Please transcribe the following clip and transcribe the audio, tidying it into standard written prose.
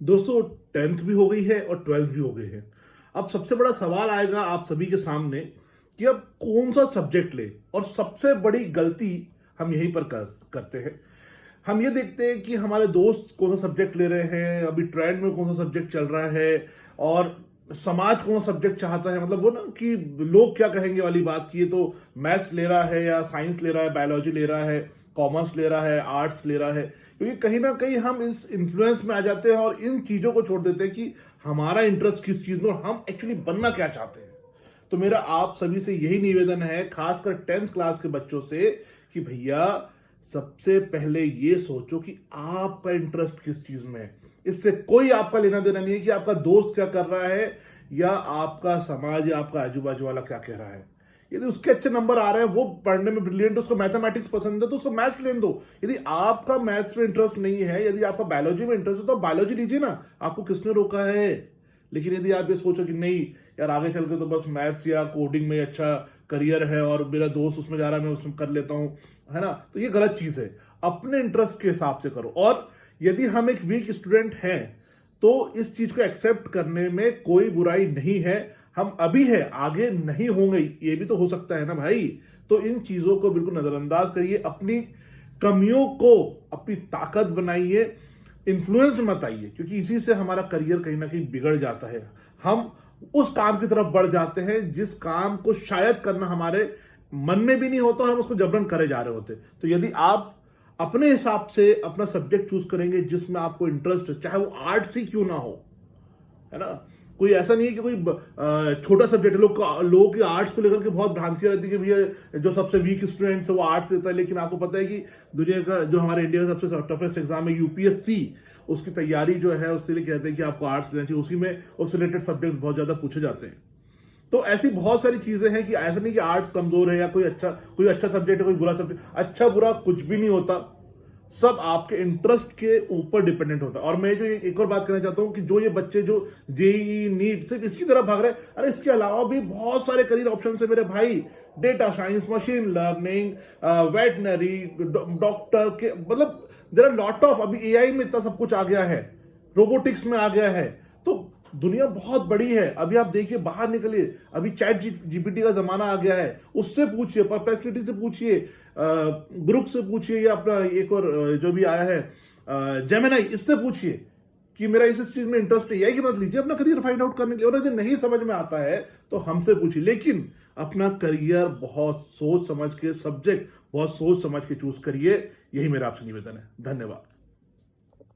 दोस्तों, 10th भी हो गई है और 12th भी हो गई है। अब सबसे बड़ा सवाल आएगा आप सभी के सामने कि अब कौन सा सब्जेक्ट ले। और सबसे बड़ी गलती हम यहीं पर करते हैं। हम ये देखते हैं कि हमारे दोस्त कौन सा सब्जेक्ट ले रहे हैं, अभी ट्रेंड में कौन सा सब्जेक्ट चल रहा है, और समाज कौन सा सब्जेक्ट चाहता है। मतलब वो ना कि लोग क्या कहेंगे वाली बात की, ये तो मैथ्स ले रहा है या साइंस ले रहा है, बायोलॉजी ले रहा है, कॉमर्स ले रहा है, आर्ट्स ले रहा है। क्योंकि कहीं ना कहीं हम इस इन्फ्लुएंस में आ जाते हैं और इन चीजों को छोड़ देते हैं कि हमारा इंटरेस्ट किस चीज में और हम एक्चुअली बनना क्या चाहते हैं। तो मेरा आप सभी से यही निवेदन है, खासकर 10th क्लास के बच्चों से, कि भैया सबसे पहले ये सोचो कि आपका इंटरेस्ट किस चीज में है। इससे कोई आपका लेना देना नहीं है कि आपका दोस्त क्या कर रहा है या आपका समाज या आपका आजू बाजू वाला क्या कह रहा है। यदि उसके अच्छे नंबर आ रहे हैं, वो पढ़ने में ब्रिलियंट, उसको मैथमेटिक्स पसंद है, तो उसको मैथ्स लेने दो। यदि आपका मैथ्स में इंटरेस्ट नहीं है, यदि आपका बायोलॉजी में इंटरेस्ट है, तो बायोलॉजी लीजिए ना, आपको किसने रोका है। लेकिन यदि आप ये सोचो कि नहीं यार, आगे चल के तो बस मैथ्स या कोडिंग में अच्छा करियर है और मेरा दोस्त उसमें जा रहा है, मैं उसमें कर लेता हूं, है ना, तो ये गलत चीज है। अपने इंटरेस्ट के हिसाब से करो। और यदि हम एक वीक स्टूडेंट हैं तो इस चीज को एक्सेप्ट करने में कोई बुराई नहीं है। हम अभी है, आगे नहीं होंगे, ये भी तो हो सकता है ना भाई। तो इन चीजों को बिल्कुल नजरअंदाज करिए, अपनी कमियों को अपनी ताकत बनाइए, इन्फ्लुएंस मत आइए, क्योंकि इसी से हमारा करियर कहीं ना कहीं बिगड़ जाता है। हम उस काम की तरफ बढ़ जाते हैं जिस काम को शायद करना हमारे मन में भी नहीं होता, हम उसको जबरन करे जा रहे होते। तो यदि आप अपने हिसाब से अपना सब्जेक्ट चूज करेंगे जिसमें आपको इंटरेस्ट है, चाहे वो आर्ट्स ही क्यों ना हो, है ना। कोई ऐसा नहीं है कि कोई छोटा सब्जेक्ट है। लोगों की आर्ट्स को लेकर के बहुत भ्रांतियां रहती है कि भैया जो सबसे वीक स्टूडेंट्स है वो आर्ट्स लेता है। लेकिन आपको पता है कि दुनिया का जो हमारे इंडिया का सबसे टफेस्ट एग्जाम है यूपीएससी, उसकी तैयारी जो है उसके लिए कहते हैं कि आपको आर्ट्स लेना चाहिए, उसी में उससे रिलेटेड सब्जेक्ट बहुत ज्यादा पूछे जाते हैं। तो ऐसी बहुत सारी चीजें हैं कि ऐसा नहीं कि आर्ट्स कमजोर है या कोई अच्छा सब्जेक्ट है, कोई बुरा सब्जेक्ट। अच्छा बुरा कुछ भी नहीं होता, सब आपके इंटरेस्ट के ऊपर डिपेंडेंट होता है। और मैं जो एक और बात कहना चाहता हूं कि जो ये बच्चे जो जेई नीट सिर्फ इसकी तरफ भाग रहे हैं, अरे इसके अलावा भी बहुत सारे करियर ऑप्शन है मेरे भाई। Data science, machine learning, veterinary, doctor के, मतलब देयर आर लॉट ऑफ, अभी एआई में इतना सब कुछ आ गया है, रोबोटिक्स में आ गया है। तो दुनिया बहुत बड़ी है। अभी आप देखिए, बाहर निकलिए, अभी चैट जीपीटी का जमाना आ गया है, उससे पूछिए, परप्लेक्सिटी से पूछिए, ग्रुप से पूछिए, या अपना एक और जो भी आया है जेमिनाई, इससे पूछिए कि मेरा इस चीज में इंटरेस्ट है, यही की मदद लीजिए अपना करियर फाइंड आउट करने के लिए। और यदि नहीं समझ में आता है तो हमसे पूछिए। लेकिन अपना करियर बहुत सोच समझ के, सब्जेक्ट बहुत सोच समझ के चूज करिए। यही मेरा आपसे निवेदन है। धन्यवाद।